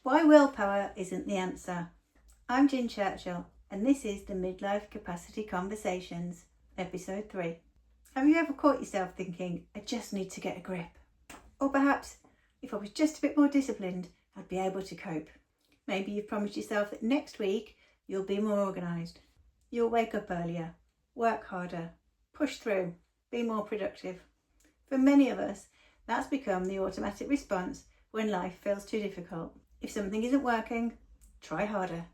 Why willpower isn't the answer. I'm Churchill, and this is the Midlife Capacity Conversations, episode 3. Have you ever caught yourself thinking, I just need to get a grip? Or perhaps, if I was just a bit more disciplined, I'd be able to cope. Maybe you've promised yourself that next week you'll be more organised. You'll wake up earlier, work harder, push through, be more productive. For many of us, that's become the automatic response when life feels too difficult. If something isn't working, try harder.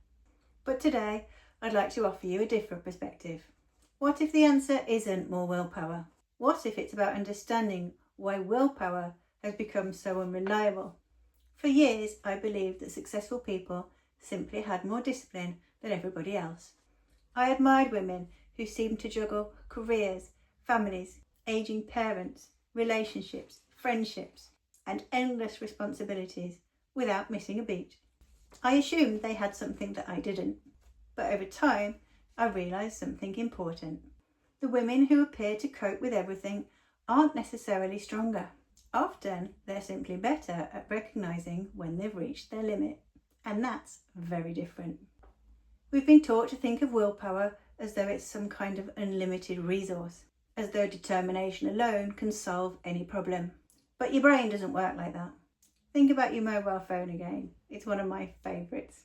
But today, I'd like to offer you a different perspective. What if the answer isn't more willpower? What if it's about understanding why willpower has become so unreliable? For years, I believed that successful people simply had more discipline than everybody else. I admired women who seemed to juggle careers, families, aging parents, relationships, friendships, and endless responsibilities without missing a beat. I assumed they had something that I didn't, but over time I realised something important. The women who appear to cope with everything aren't necessarily stronger. Often they're simply better at recognising when they've reached their limit, and that's very different. We've been taught to think of willpower as though it's some kind of unlimited resource, as though determination alone can solve any problem. But your brain doesn't work like that. Think about your mobile phone again. It's one of my favourites.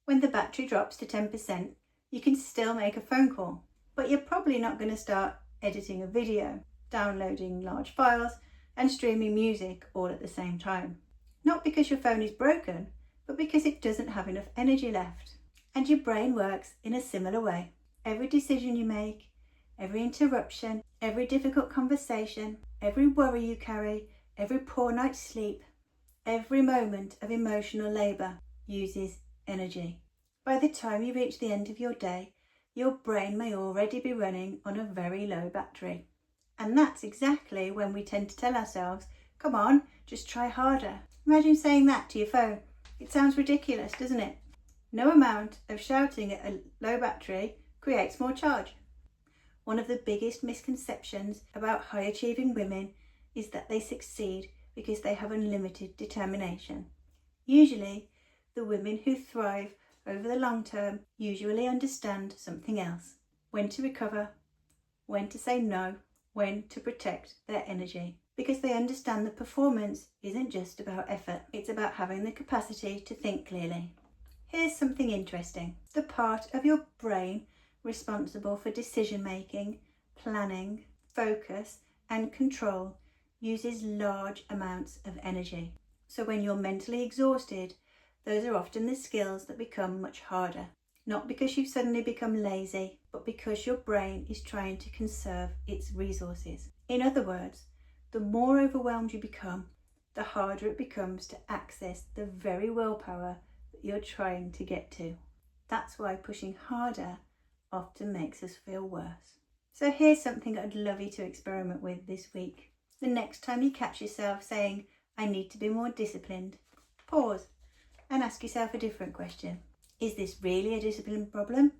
When the battery drops to 10%, you can still make a phone call, but you're probably not going to start editing a video, downloading large files, and streaming music all at the same time. Not because your phone is broken, but because it doesn't have enough energy left. And your brain works in a similar way. Every decision you make, every interruption, every difficult conversation, every worry you carry, every poor night's sleep, every moment of emotional labour uses energy. By the time you reach the end of your day, your brain may already be running on a very low battery. And that's exactly when we tend to tell ourselves, come on, just try harder. Imagine saying that to your phone. It sounds ridiculous, doesn't it? No amount of shouting at a low battery creates more charge. One of the biggest misconceptions about high-achieving women is that they succeed because they have unlimited determination. Usually, the women who thrive over the long term usually understand something else. When to recover, when to say no, when to protect their energy. Because they understand that performance isn't just about effort, it's about having the capacity to think clearly. Here's something interesting. The part of your brain responsible for decision making, planning, focus, and control uses large amounts of energy. So when you're mentally exhausted, those are often the skills that become much harder. Not because you've suddenly become lazy, but because your brain is trying to conserve its resources. In other words, the more overwhelmed you become, the harder it becomes to access the very willpower that you're trying to get to. That's why pushing harder often makes us feel worse. So here's something I'd love you to experiment with this week. The next time you catch yourself saying, I need to be more disciplined, pause and ask yourself a different question. Is this really a discipline problem,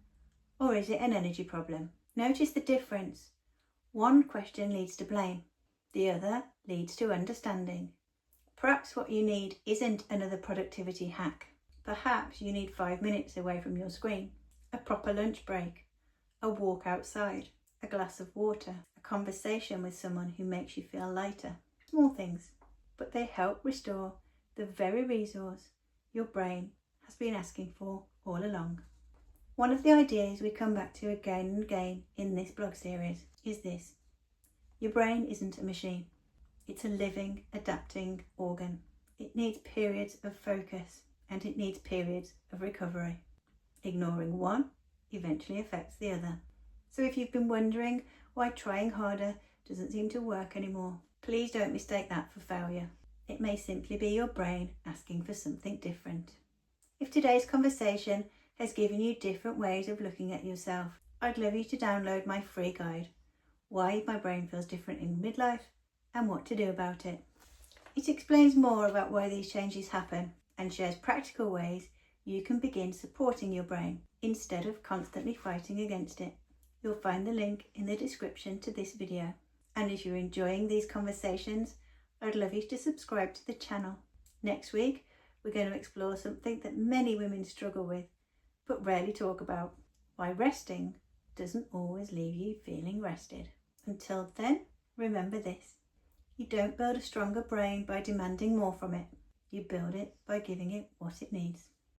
or is it an energy problem? Notice the difference. One question leads to blame, the other leads to understanding. Perhaps what you need isn't another productivity hack. Perhaps you need 5 minutes away from your screen, a proper lunch break, a walk outside, a glass of water, a conversation with someone who makes you feel lighter. Small things, but they help restore the very resource your brain has been asking for all along. One of the ideas we come back to again and again in this blog series is this. Your brain isn't a machine. It's a living, adapting organ. It needs periods of focus and it needs periods of recovery. Ignoring one eventually affects the other. So if you've been wondering why trying harder doesn't seem to work anymore, please don't mistake that for failure. It may simply be your brain asking for something different. If today's conversation has given you different ways of looking at yourself, I'd love you to download my free guide, Why My Brain Feels Different in Midlife and What to Do About It. It explains more about why these changes happen and shares practical ways you can begin supporting your brain instead of constantly fighting against it. You'll find the link in the description to this video. And if you're enjoying these conversations, I'd love you to subscribe to the channel. Next week, we're going to explore something that many women struggle with, but rarely talk about. Why resting doesn't always leave you feeling rested. Until then, remember this. You don't build a stronger brain by demanding more from it. You build it by giving it what it needs.